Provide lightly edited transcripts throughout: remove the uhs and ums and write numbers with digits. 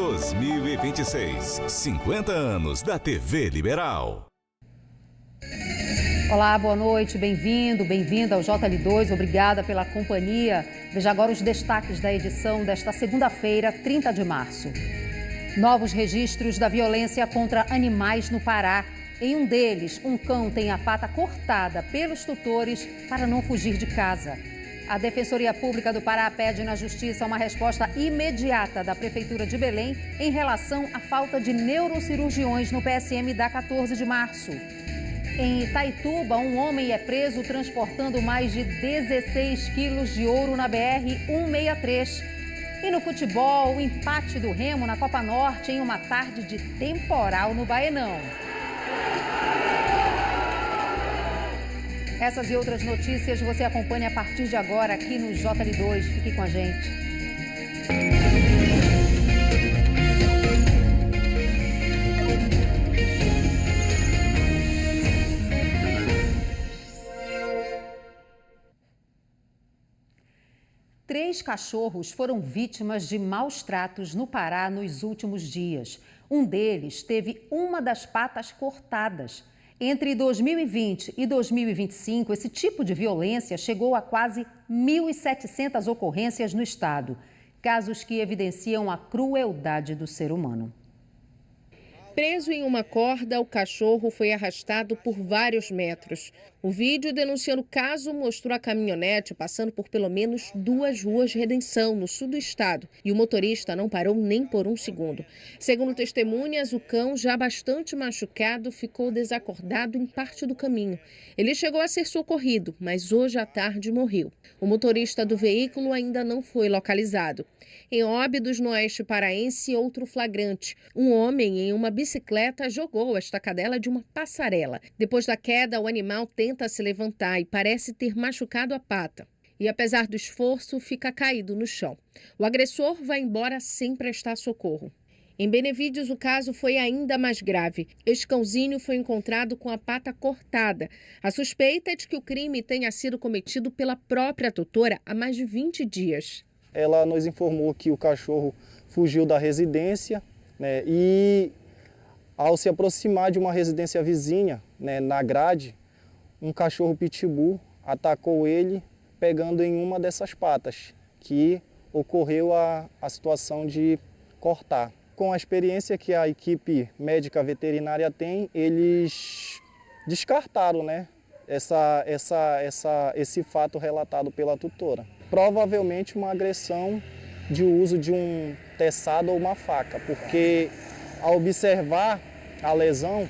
2026. 50 anos da TV Liberal. Olá, boa noite, bem-vindo ao JL2, obrigada pela companhia. Veja agora os destaques da edição desta segunda-feira, 30 de março. Novos registros da violência contra animais no Pará. Em um deles, um cão tem a pata cortada pelos tutores para não fugir de casa. A Defensoria Pública do Pará pede na Justiça uma resposta imediata da Prefeitura de Belém em relação à falta de neurocirurgiões no PSM da 14 de março. Em Itaituba, um homem é preso transportando mais de 16 quilos de ouro na BR-163. E no futebol, o empate do Remo na Copa Norte em uma tarde de temporal no Baenão. Essas e outras notícias você acompanha a partir de agora aqui no JL2. Fique com a gente. Três cachorros foram vítimas de maus tratos no Pará nos últimos dias. Um deles teve uma das patas cortadas. Entre 2020 e 2025, esse tipo de violência chegou a quase 1.700 ocorrências no estado. Casos que evidenciam a crueldade do ser humano. Preso em uma corda, o cachorro foi arrastado por vários metros. O vídeo denunciando o caso mostrou a caminhonete passando por pelo menos 2 ruas Redenção, no sul do estado, e o motorista não parou nem por um segundo. Segundo testemunhas, o cão, já bastante machucado, ficou desacordado em parte do caminho. Ele chegou a ser socorrido, mas hoje à tarde morreu. O motorista do veículo ainda não foi localizado. Em Óbidos, no oeste paraense, outro flagrante. Um homem em uma bicicleta jogou esta cadela de uma passarela. Depois da queda, o animal tenta se levantar e parece ter machucado a pata. E apesar do esforço, fica caído no chão. O agressor vai embora sem prestar socorro. Em Benevídeos, o caso foi ainda mais grave. Este cãozinho foi encontrado com a pata cortada. A suspeita é de que o crime tenha sido cometido pela própria tutora há mais de 20 dias. Ela nos informou que o cachorro fugiu da residência, né, e ao se aproximar de uma residência vizinha, né, na grade, um cachorro pitbull atacou ele pegando em uma dessas patas, que ocorreu a situação de cortar. Com a experiência que a equipe médica veterinária tem, eles descartaram, né, esse fato relatado pela tutora. Provavelmente uma agressão de uso de um teçado ou uma faca, porque ao observar a lesão,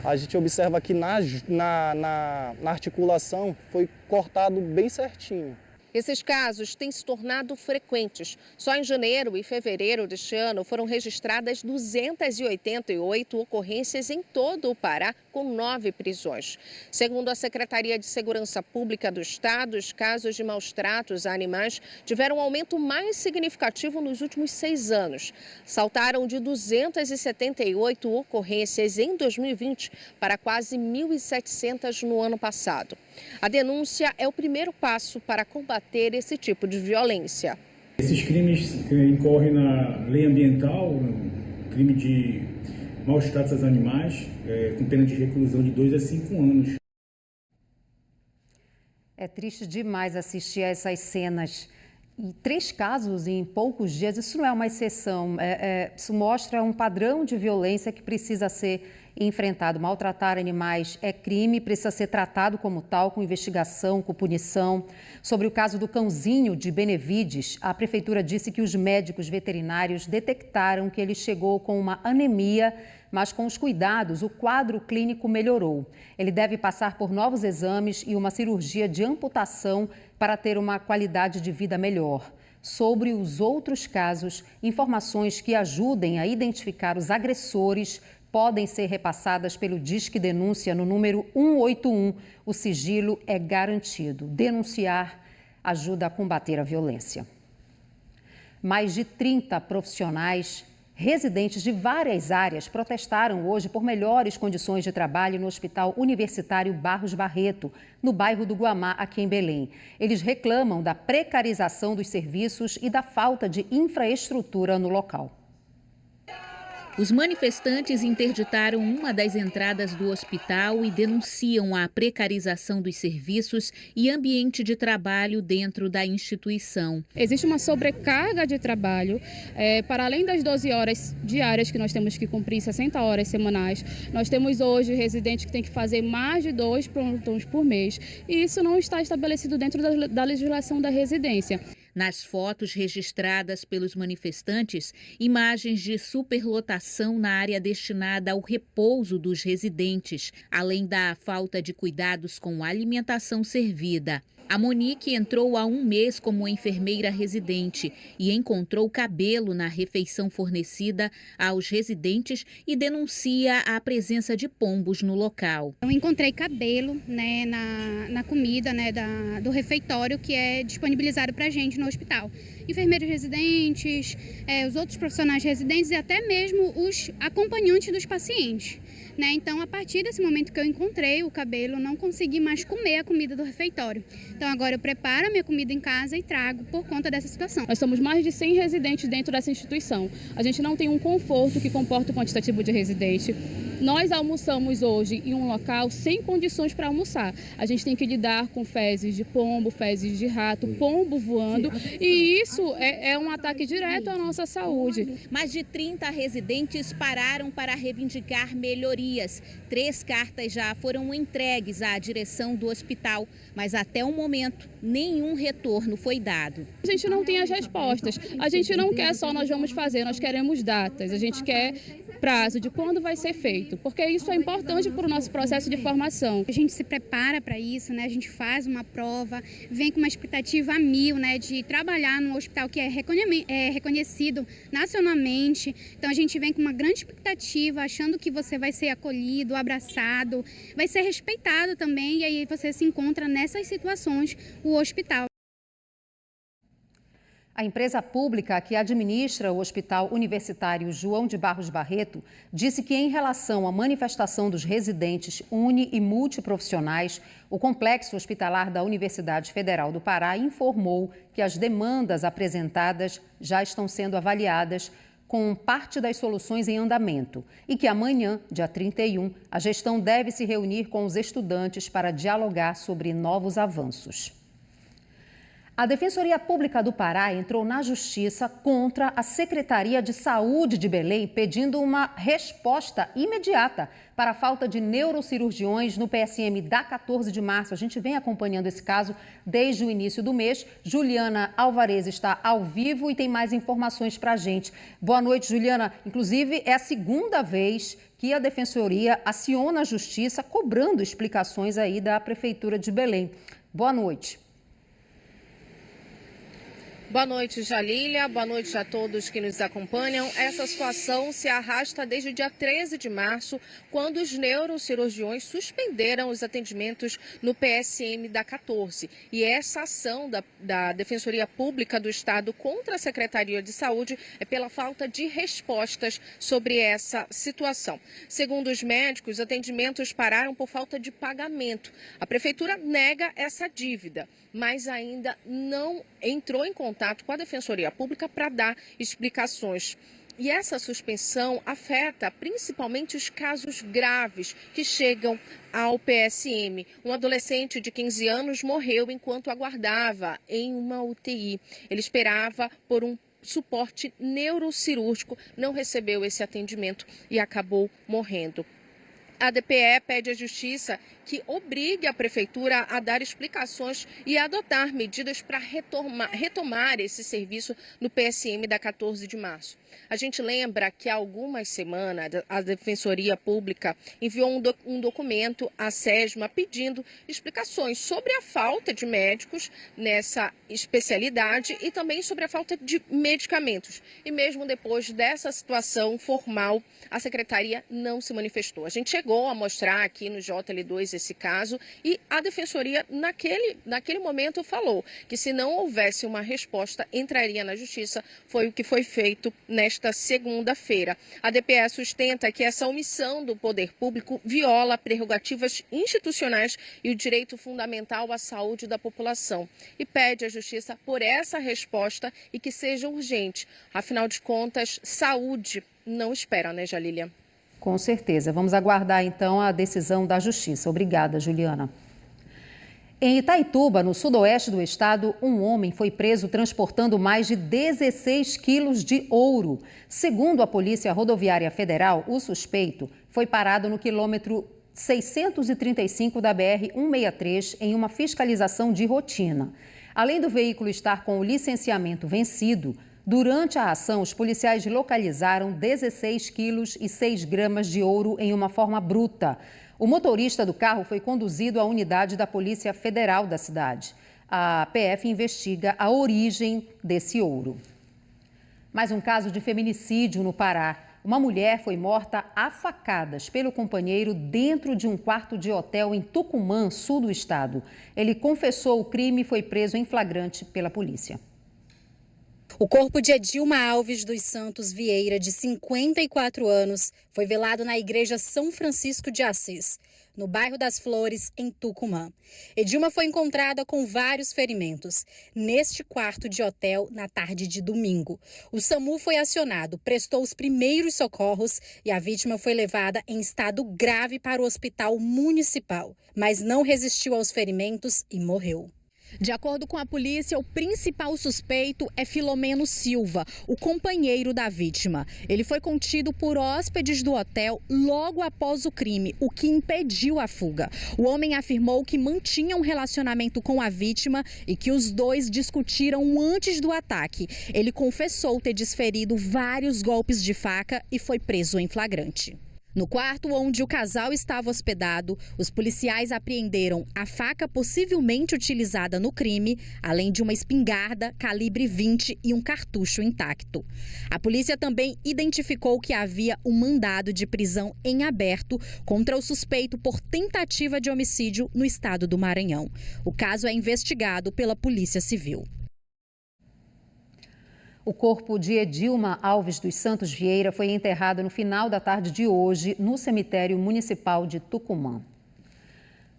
a gente observa que na articulação foi cortado bem certinho. Esses casos têm se tornado frequentes. Só em janeiro e fevereiro deste ano foram registradas 288 ocorrências em todo o Pará, com 9 prisões. Segundo a Secretaria de Segurança Pública do Estado, os casos de maus tratos a animais tiveram um aumento mais significativo nos últimos 6 anos. Saltaram de 278 ocorrências em 2020 para quase 1.700 no ano passado. A denúncia é o primeiro passo para combater esse tipo de violência. Esses crimes incorrem na lei ambiental, crime de maus tratos aos animais, com pena de reclusão de 2 a 5 anos. É triste demais assistir a essas cenas. E 3 casos em poucos dias, isso não é uma exceção, isso mostra um padrão de violência que precisa ser enfrentado. Maltratar animais é crime, precisa ser tratado como tal, com investigação, com punição. Sobre o caso do cãozinho de Benevides, a prefeitura disse que os médicos veterinários detectaram que ele chegou com uma anemia, mas com os cuidados, o quadro clínico melhorou. Ele deve passar por novos exames e uma cirurgia de amputação para ter uma qualidade de vida melhor. Sobre os outros casos, informações que ajudem a identificar os agressores podem ser repassadas pelo Disque Denúncia no número 181. O sigilo é garantido. Denunciar ajuda a combater a violência. Mais de 30 profissionais residentes de várias áreas protestaram hoje por melhores condições de trabalho no Hospital Universitário Barros Barreto, no bairro do Guamá, aqui em Belém. Eles reclamam da precarização dos serviços e da falta de infraestrutura no local. Os manifestantes interditaram uma das entradas do hospital e denunciam a precarização dos serviços e ambiente de trabalho dentro da instituição. Existe uma sobrecarga de trabalho, para além das 12 horas diárias que nós temos que cumprir, 60 horas semanais. Nós temos hoje residentes que têm que fazer mais de 2 plantões por mês e isso não está estabelecido dentro da legislação da residência. Nas fotos registradas pelos manifestantes, imagens de superlotação na área destinada ao repouso dos residentes, além da falta de cuidados com a alimentação servida. A Monique entrou há 1 mês como enfermeira residente e encontrou cabelo na refeição fornecida aos residentes e denuncia a presença de pombos no local. Eu encontrei cabelo, né, na comida, né, do refeitório que é disponibilizado para a gente no hospital. Enfermeiros residentes, os outros profissionais residentes e até mesmo os acompanhantes dos pacientes. Né? Então, a partir desse momento que eu encontrei o cabelo, não consegui mais comer a comida do refeitório. Então, agora eu preparo a minha comida em casa e trago por conta dessa situação. Nós somos mais de 100 residentes dentro dessa instituição. A gente não tem um conforto que comporta o quantitativo de residente. Nós almoçamos hoje em um local sem condições para almoçar. A gente tem que lidar com fezes de pombo, fezes de rato, pombo voando e isso é um ataque direto à nossa saúde. Mais de 30 residentes pararam para reivindicar melhorias. 3 cartas já foram entregues à direção do hospital, mas até o momento nenhum retorno foi dado. A gente não tem as respostas. A gente não quer só nós vamos fazer, nós queremos datas. A gente quer prazo de quando vai ser feito, porque isso é importante para o nosso processo de formação. A gente se prepara para isso, né? A gente faz uma prova, vem com uma expectativa a 1000, né? De trabalhar num hospital que é reconhecido nacionalmente. Então a gente vem com uma grande expectativa, achando que você vai ser acolhido, abraçado, vai ser respeitado também, e aí você se encontra nessas situações, o hospital. A empresa pública que administra o Hospital Universitário João de Barros Barreto disse que, em relação à manifestação dos residentes uni- e multiprofissionais, o Complexo Hospitalar da Universidade Federal do Pará informou que as demandas apresentadas já estão sendo avaliadas com parte das soluções em andamento e que amanhã, dia 31, a gestão deve se reunir com os estudantes para dialogar sobre novos avanços. A Defensoria Pública do Pará entrou na Justiça contra a Secretaria de Saúde de Belém, pedindo uma resposta imediata para a falta de neurocirurgiões no PSM da 14 de março. A gente vem acompanhando esse caso desde o início do mês. Juliana Alvarez está ao vivo e tem mais informações para a gente. Boa noite, Juliana. Inclusive, é a segunda vez que a Defensoria aciona a Justiça cobrando explicações aí da Prefeitura de Belém. Boa noite. Boa noite, Jalília. Boa noite a todos que nos acompanham. Essa situação se arrasta desde o dia 13 de março, quando os neurocirurgiões suspenderam os atendimentos no PSM da 14. E essa ação da Defensoria Pública do Estado contra a Secretaria de Saúde é pela falta de respostas sobre essa situação. Segundo os médicos, os atendimentos pararam por falta de pagamento. A Prefeitura nega essa dívida, mas ainda não entrou em contato com a Defensoria Pública para dar explicações. E essa suspensão afeta principalmente os casos graves que chegam ao PSM. Um adolescente de 15 anos morreu enquanto aguardava em uma UTI. Ele esperava por um suporte neurocirúrgico, não recebeu esse atendimento e acabou morrendo. A DPE pede à Justiça que obrigue a Prefeitura a dar explicações e a adotar medidas para retomar esse serviço no PSM da 14 de março. A gente lembra que há algumas semanas a Defensoria Pública enviou um documento à SESMA pedindo explicações sobre a falta de médicos nessa especialidade e também sobre a falta de medicamentos. E mesmo depois dessa situação formal, a Secretaria não se manifestou. A gente chegou a mostrar aqui no JL2 esse caso e a Defensoria naquele momento falou que se não houvesse uma resposta entraria na Justiça. Foi o que foi feito nesta segunda-feira. A DPE sustenta que essa omissão do poder público viola prerrogativas institucionais e o direito fundamental à saúde da população e pede à Justiça por essa resposta e que seja urgente. Afinal de contas, saúde não espera, né, Jalília? Com certeza. Vamos aguardar, então, a decisão da Justiça. Obrigada, Juliana. Em Itaituba, no sudoeste do estado, um homem foi preso transportando mais de 16 quilos de ouro. Segundo a Polícia Rodoviária Federal, o suspeito foi parado no quilômetro 635 da BR-163 em uma fiscalização de rotina. Além do veículo estar com o licenciamento vencido, durante a ação, os policiais localizaram 16 quilos e 6 gramas de ouro em uma forma bruta. O motorista do carro foi conduzido à unidade da Polícia Federal da cidade. A PF investiga a origem desse ouro. Mais um caso de feminicídio no Pará. Uma mulher foi morta a facadas pelo companheiro dentro de um quarto de hotel em Tucumã, sul do estado. Ele confessou o crime e foi preso em flagrante pela polícia. O corpo de Edilma Alves dos Santos Vieira, de 54 anos, foi velado na Igreja São Francisco de Assis, no bairro das Flores, em Tucumã. Edilma foi encontrada com vários ferimentos neste quarto de hotel na tarde de domingo. O SAMU foi acionado, prestou os primeiros socorros e a vítima foi levada em estado grave para o hospital municipal, mas não resistiu aos ferimentos e morreu. De acordo com a polícia, o principal suspeito é Filomeno Silva, o companheiro da vítima. Ele foi contido por hóspedes do hotel logo após o crime, o que impediu a fuga. O homem afirmou que mantinha um relacionamento com a vítima e que os dois discutiram antes do ataque. Ele confessou ter desferido vários golpes de faca e foi preso em flagrante. No quarto onde o casal estava hospedado, os policiais apreenderam a faca possivelmente utilizada no crime, além de uma espingarda calibre 20 e um cartucho intacto. A polícia também identificou que havia um mandado de prisão em aberto contra o suspeito por tentativa de homicídio no estado do Maranhão. O caso é investigado pela Polícia Civil. O corpo de Edilma Alves dos Santos Vieira foi enterrado no final da tarde de hoje no cemitério municipal de Tucumã.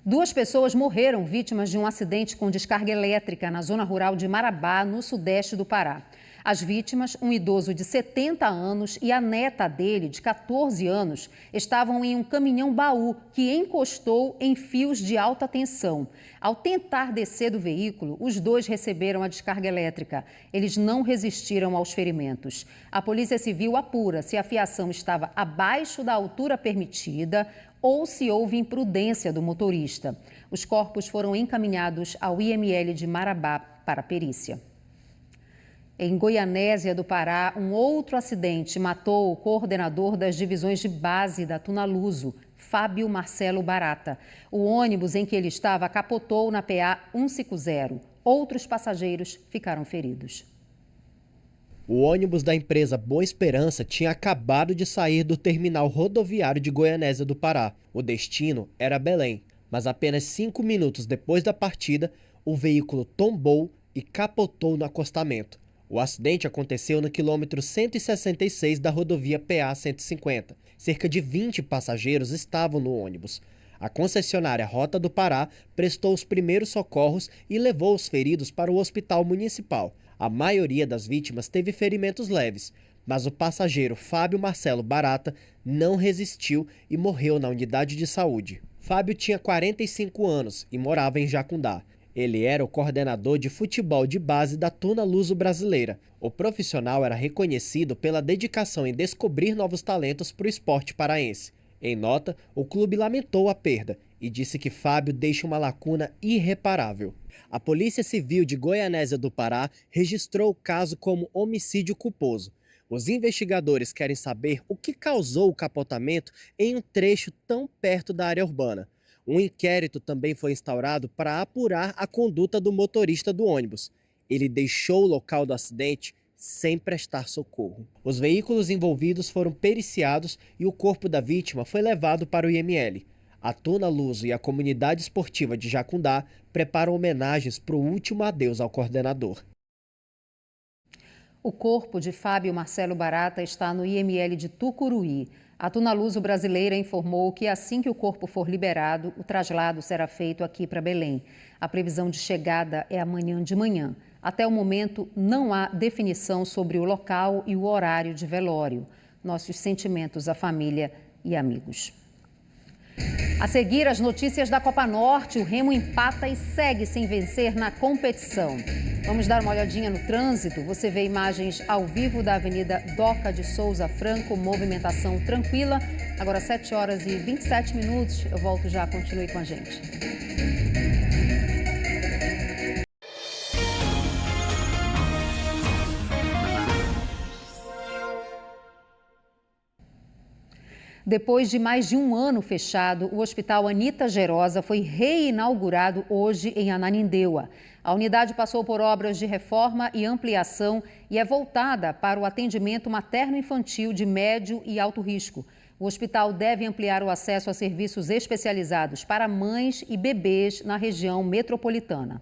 2 pessoas morreram vítimas de um acidente com descarga elétrica na zona rural de Marabá, no sudeste do Pará. As vítimas, um idoso de 70 anos e a neta dele, de 14 anos, estavam em um caminhão-baú que encostou em fios de alta tensão. Ao tentar descer do veículo, os 2 receberam a descarga elétrica. Eles não resistiram aos ferimentos. A Polícia Civil apura se a fiação estava abaixo da altura permitida ou se houve imprudência do motorista. Os corpos foram encaminhados ao IML de Marabá para perícia. Em Goianésia do Pará, um outro acidente matou o coordenador das divisões de base da Tunaluso, Fábio Marcelo Barata. O ônibus em que ele estava capotou na PA 150. Outros passageiros ficaram feridos. O ônibus da empresa Boa Esperança tinha acabado de sair do terminal rodoviário de Goianésia do Pará. O destino era Belém, mas apenas 5 minutos depois da partida, o veículo tombou e capotou no acostamento. O acidente aconteceu no quilômetro 166 da rodovia PA 150. Cerca de 20 passageiros estavam no ônibus. A concessionária Rota do Pará prestou os primeiros socorros e levou os feridos para o hospital municipal. A maioria das vítimas teve ferimentos leves, mas o passageiro Fábio Marcelo Barata não resistiu e morreu na unidade de saúde. Fábio tinha 45 anos e morava em Jacundá. Ele era o coordenador de futebol de base da Tunaluso brasileira. O profissional era reconhecido pela dedicação em descobrir novos talentos para o esporte paraense. Em nota, o clube lamentou a perda e disse que Fábio deixa uma lacuna irreparável. A Polícia Civil de Goianésia do Pará registrou o caso como homicídio culposo. Os investigadores querem saber o que causou o capotamento em um trecho tão perto da área urbana. Um inquérito também foi instaurado para apurar a conduta do motorista do ônibus. Ele deixou o local do acidente sem prestar socorro. Os veículos envolvidos foram periciados e o corpo da vítima foi levado para o IML. A Tunaluso e a comunidade esportiva de Jacundá preparam homenagens para o último adeus ao coordenador. O corpo de Fábio Marcelo Barata está no IML de Tucuruí. A Tunaluso brasileira informou que assim que o corpo for liberado, o traslado será feito aqui para Belém. A previsão de chegada é amanhã de manhã. Até o momento, não há definição sobre o local e o horário de velório. Nossos sentimentos à família e amigos. A seguir, as notícias da Copa Norte. O Remo empata e segue sem vencer na competição. Vamos dar uma olhadinha no trânsito. Você vê imagens ao vivo da Avenida Doca de Souza Franco, movimentação tranquila. Agora 7 horas e 27 minutos. Eu volto já, continue com a gente. Depois de mais de um ano fechado, o Hospital Anita Gerosa foi reinaugurado hoje em Ananindeua. A unidade passou por obras de reforma e ampliação e é voltada para o atendimento materno-infantil de médio e alto risco. O hospital deve ampliar o acesso a serviços especializados para mães e bebês na região metropolitana.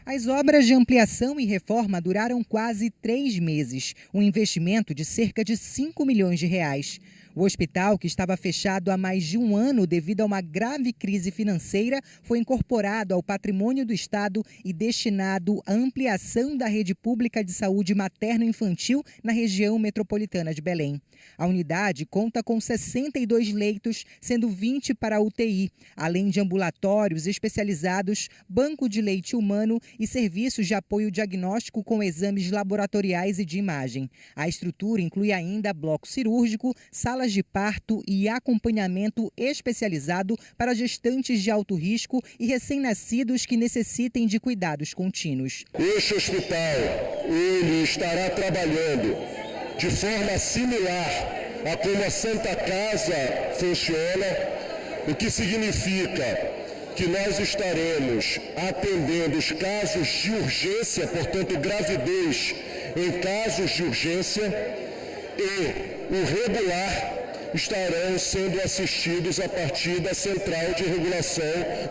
As obras de ampliação e reforma duraram quase 3 meses, um investimento de cerca de 5 milhões de reais. O hospital, que estava fechado há mais de um ano devido a uma grave crise financeira, foi incorporado ao patrimônio do Estado e destinado à ampliação da rede pública de saúde materno-infantil na região metropolitana de Belém. A unidade conta com 62 leitos, sendo 20 para UTI, além de ambulatórios especializados, banco de leite humano e serviços de apoio diagnóstico com exames laboratoriais e de imagem. A estrutura inclui ainda bloco cirúrgico, salas de parto e acompanhamento especializado para gestantes de alto risco e recém-nascidos que necessitem de cuidados contínuos. Este hospital, ele estará trabalhando de forma similar a como a Santa Casa funciona, o que significa que nós estaremos atendendo os casos de urgência, portanto, gravidez em casos de urgência, e o regular estarão sendo assistidos a partir da central de regulação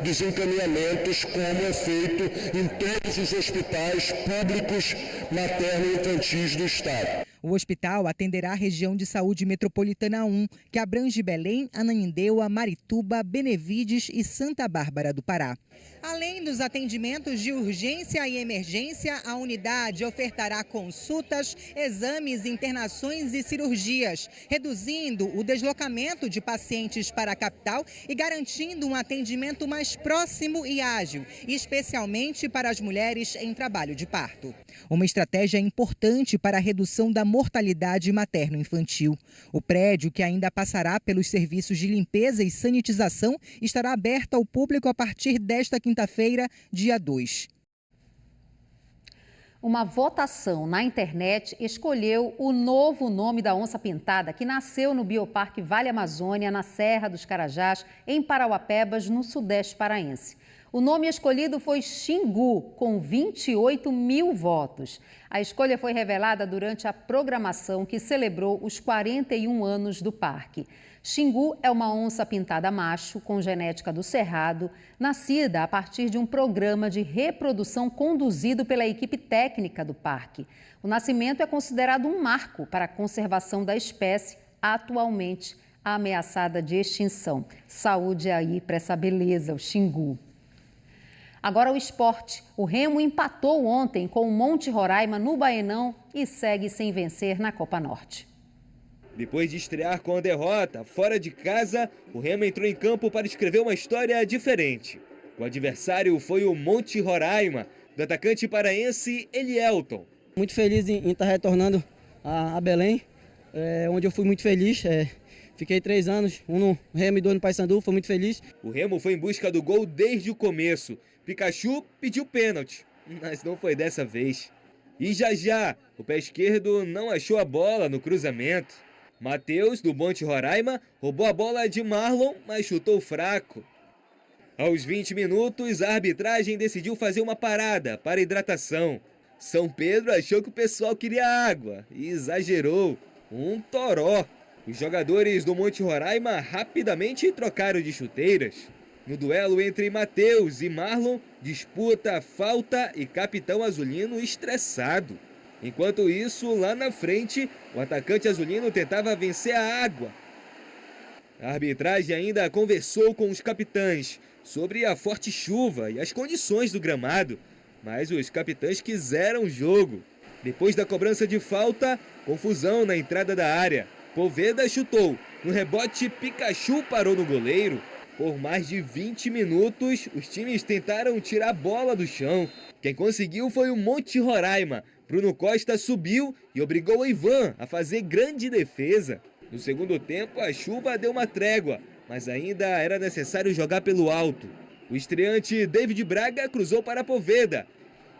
dos encaminhamentos, como é feito em todos os hospitais públicos materno-infantis do Estado. O hospital atenderá a região de saúde metropolitana 1, que abrange Belém, Ananindeua, Marituba, Benevides e Santa Bárbara do Pará. Além dos atendimentos de urgência e emergência, a unidade ofertará consultas, exames, internações e cirurgias, reduzindo o deslocamento de pacientes para a capital e garantindo um atendimento mais próximo e ágil, especialmente para as mulheres em trabalho de parto. Uma estratégia importante para a redução da mortalidade materno-infantil. O prédio, que ainda passará pelos serviços de limpeza e sanitização, estará aberto ao público a partir desta quinta-feira, dia 2. Uma votação na internet escolheu o novo nome da onça-pintada, que nasceu no Bioparque Vale Amazônia, na Serra dos Carajás, em Parauapebas, no sudeste paraense. O nome escolhido foi Xingu, com 28 mil votos. A escolha foi revelada durante a programação que celebrou os 41 anos do parque. Xingu é uma onça-pintada macho com genética do Cerrado, nascida a partir de um programa de reprodução conduzido pela equipe técnica do parque. O nascimento é considerado um marco para a conservação da espécie, atualmente ameaçada de extinção. Saúde aí para essa beleza, o Xingu. Agora o esporte. O Remo empatou ontem com o Monte Roraima no Baenão e segue sem vencer na Copa Norte. Depois de estrear com a derrota fora de casa, o Remo entrou em campo para escrever uma história diferente. O adversário foi o Monte Roraima, do atacante paraense Elielton. Muito feliz em estar retornando a Belém, onde eu fui muito feliz. Fiquei 3 anos, um no Remo e 2 no Paysandu, fui muito feliz. O Remo foi em busca do gol desde o começo. Pikachu pediu pênalti, mas não foi dessa vez. E já, o pé esquerdo não achou a bola no cruzamento. Matheus, do Monte Roraima, roubou a bola de Marlon, mas chutou fraco. Aos 20 minutos, a arbitragem decidiu fazer uma parada para hidratação. São Pedro achou que o pessoal queria água e exagerou. Um toró. Os jogadores do Monte Roraima rapidamente trocaram de chuteiras. No duelo entre Matheus e Marlon, disputa, falta e capitão azulino estressado. Enquanto isso, lá na frente, o atacante azulino tentava vencer a água. A arbitragem ainda conversou com os capitães sobre a forte chuva e as condições do gramado, mas os capitães quiseram o jogo. Depois da cobrança de falta, confusão na entrada da área. Poveda chutou. No rebote, Pikachu parou no goleiro. Por mais de 20 minutos, os times tentaram tirar a bola do chão. Quem conseguiu foi o Monte Roraima. Bruno Costa subiu e obrigou o Ivan a fazer grande defesa. No segundo tempo, a chuva deu uma trégua, mas ainda era necessário jogar pelo alto. O estreante David Braga cruzou para Poveda.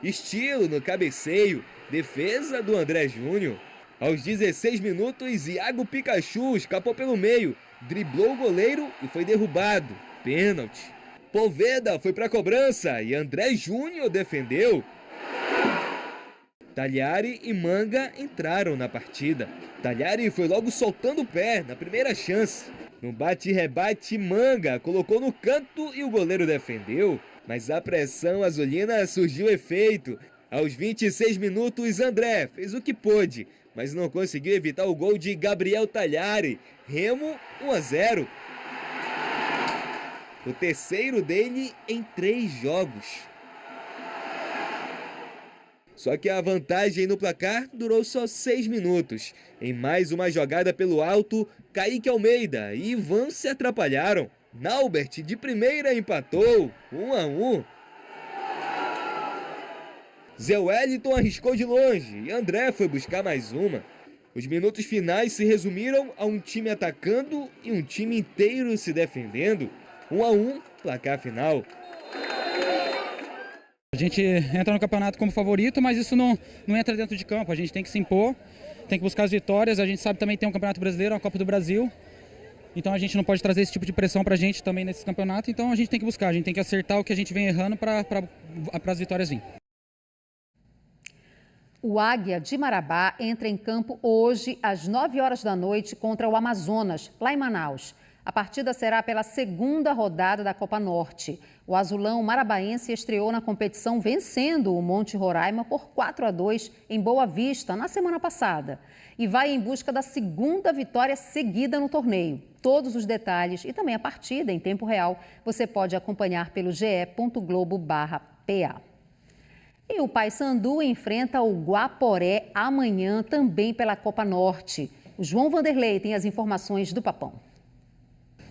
Estilo no cabeceio, defesa do André Júnior. Aos 16 minutos, Iago Pikachu escapou pelo meio, driblou o goleiro e foi derrubado. Pênalti. Poveda foi para a cobrança e André Júnior defendeu. Talhari e Manga entraram na partida. Talhari foi logo soltando o pé na primeira chance. No bate-rebate, Manga colocou no canto e o goleiro defendeu. Mas a pressão azulina surgiu efeito. Aos 26 minutos, André fez o que pôde, mas não conseguiu evitar o gol de Gabriel Talhari. Remo 1-0. O terceiro dele em 3 jogos. Só que a vantagem no placar durou só 6 minutos. Em mais uma jogada pelo alto, Kaique Almeida e Ivan se atrapalharam. Naubert de primeira empatou, 1-1. Zé Wellington arriscou de longe e André foi buscar mais uma. Os minutos finais se resumiram a um time atacando e um time inteiro se defendendo. 1-1, placar final. A gente entra no campeonato como favorito, mas isso não entra dentro de campo. A gente tem que se impor, tem que buscar as vitórias. A gente sabe também que tem um Campeonato Brasileiro, uma Copa do Brasil. Então a gente não pode trazer esse tipo de pressão pra gente também nesse campeonato. Então a gente tem que buscar, a gente tem que acertar o que a gente vem errando para as vitórias virem. O Águia de Marabá entra em campo hoje às 9 horas da noite contra o Amazonas, lá em Manaus. A partida será pela segunda rodada da Copa Norte. O azulão marabaense estreou na competição vencendo o Monte Roraima por 4-2 em Boa Vista na semana passada. E vai em busca da segunda vitória seguida no torneio. Todos os detalhes e também a partida em tempo real você pode acompanhar pelo ge.globo/PA. E o Paysandu enfrenta o Guaporé amanhã também pela Copa Norte. O João Vanderlei tem as informações do Papão.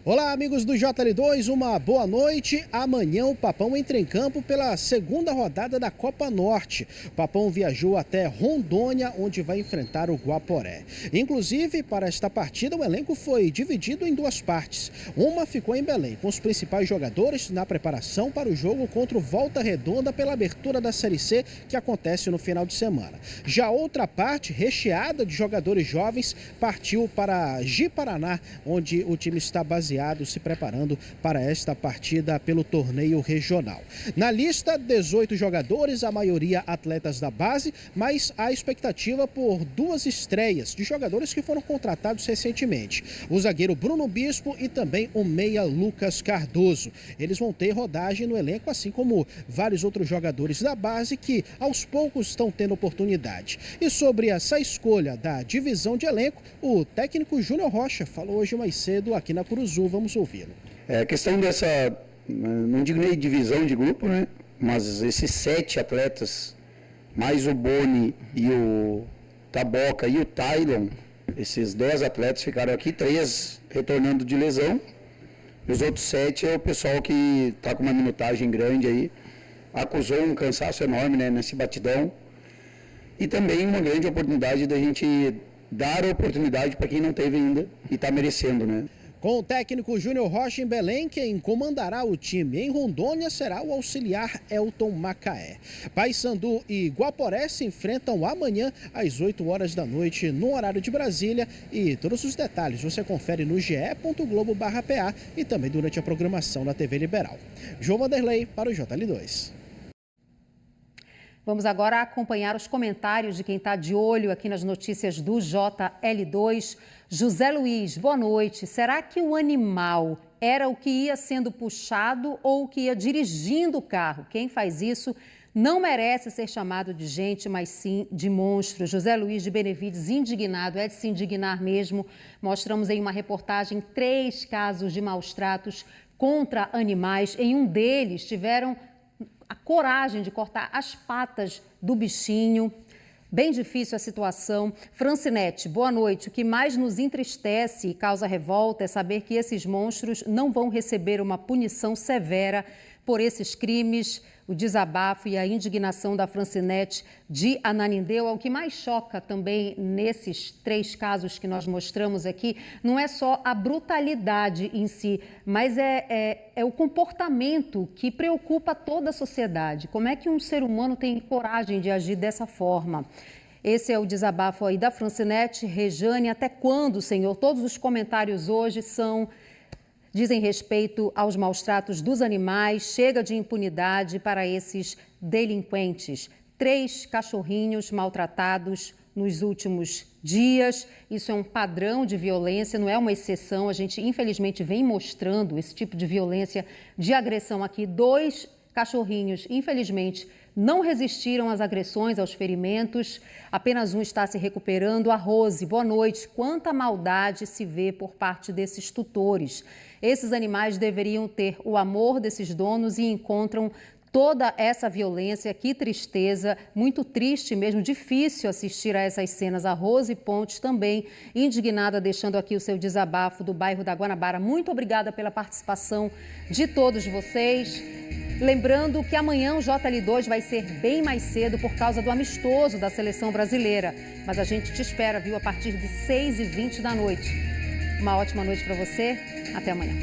Olá, amigos do JL2, uma boa noite. Amanhã o Papão entra em campo pela segunda rodada da Copa Norte. O Papão viajou até Rondônia, onde vai enfrentar o Guaporé. Inclusive, para esta partida, o elenco foi dividido em 2 partes. Uma ficou em Belém, com os principais jogadores na preparação para o jogo contra o Volta Redonda pela abertura da Série C, que acontece no final de semana. Já outra parte, recheada de jogadores jovens, partiu para Ji-Paraná, onde o time está baseado, se preparando para esta partida pelo torneio regional. Na lista, 18 jogadores, a maioria atletas da base, mas há expectativa por 2 estreias de jogadores que foram contratados recentemente. O zagueiro Bruno Bispo e também o meia Lucas Cardoso. Eles vão ter rodagem no elenco, assim como vários outros jogadores da base que aos poucos estão tendo oportunidade. E sobre essa escolha da divisão de elenco, o técnico Júnior Rocha falou hoje mais cedo aqui na Curuzu. Vamos ouvi-lo. A questão dessa, não digo nem divisão de grupo, né? Mas esses 7 atletas, mais o Boni e o Taboca e o Tylon, esses 10 atletas ficaram aqui, 3 retornando de lesão. E os outros 7 é o pessoal que está com uma minutagem grande aí, acusou um cansaço enorme, né, nesse batidão. E também uma grande oportunidade da gente dar oportunidade para quem não teve ainda e está merecendo, né? Com o técnico Júnior Rocha em Belém, quem comandará o time em Rondônia será o auxiliar Elton Macaé. Paysandu e Guaporé se enfrentam amanhã às 8 horas da noite no horário de Brasília e todos os detalhes você confere no ge.globo/PA e também durante a programação da TV Liberal. João Vanderlei para o JL2. Vamos agora acompanhar os comentários de quem está de olho aqui nas notícias do JL2. José Luiz, boa noite. Será que o animal era o que ia sendo puxado ou o que ia dirigindo o carro? Quem faz isso não merece ser chamado de gente, mas sim de monstro. José Luiz de Benevides, indignado, é de se indignar mesmo. Mostramos em uma reportagem 3 casos de maus-tratos contra animais. Em um deles, tiveram a coragem de cortar as patas do bichinho. Bem difícil a situação. Francinete, boa noite. O que mais nos entristece e causa revolta é saber que esses monstros não vão receber uma punição severa por esses crimes. O desabafo e a indignação da Francinete de Ananindeua. O que mais choca também nesses 3 casos que nós mostramos aqui não é só a brutalidade em si, mas é o comportamento que preocupa toda a sociedade. Como é que um ser humano tem coragem de agir dessa forma? Esse é o desabafo aí da Francinete. Rejane, até quando, Senhor? Todos os comentários hoje dizem respeito aos maus-tratos dos animais. Chega de impunidade para esses delinquentes. 3 cachorrinhos maltratados nos últimos dias. Isso é um padrão de violência, não é uma exceção. A gente, infelizmente, vem mostrando esse tipo de violência, de agressão aqui. 2 cachorrinhos, infelizmente, não resistiram às agressões, aos ferimentos. Apenas um está se recuperando. A Rose, boa noite. Quanta maldade se vê por parte desses tutores. Esses animais deveriam ter o amor desses donos e encontram toda essa violência. Que tristeza, muito triste mesmo, difícil assistir a essas cenas. A Rose Pontes também indignada, deixando aqui o seu desabafo do bairro da Guanabara. Muito obrigada pela participação de todos vocês. Lembrando que amanhã o JL2 vai ser bem mais cedo por causa do amistoso da seleção brasileira. Mas a gente te espera, viu, a partir de 6h20 da noite. Uma ótima noite para você. Até amanhã.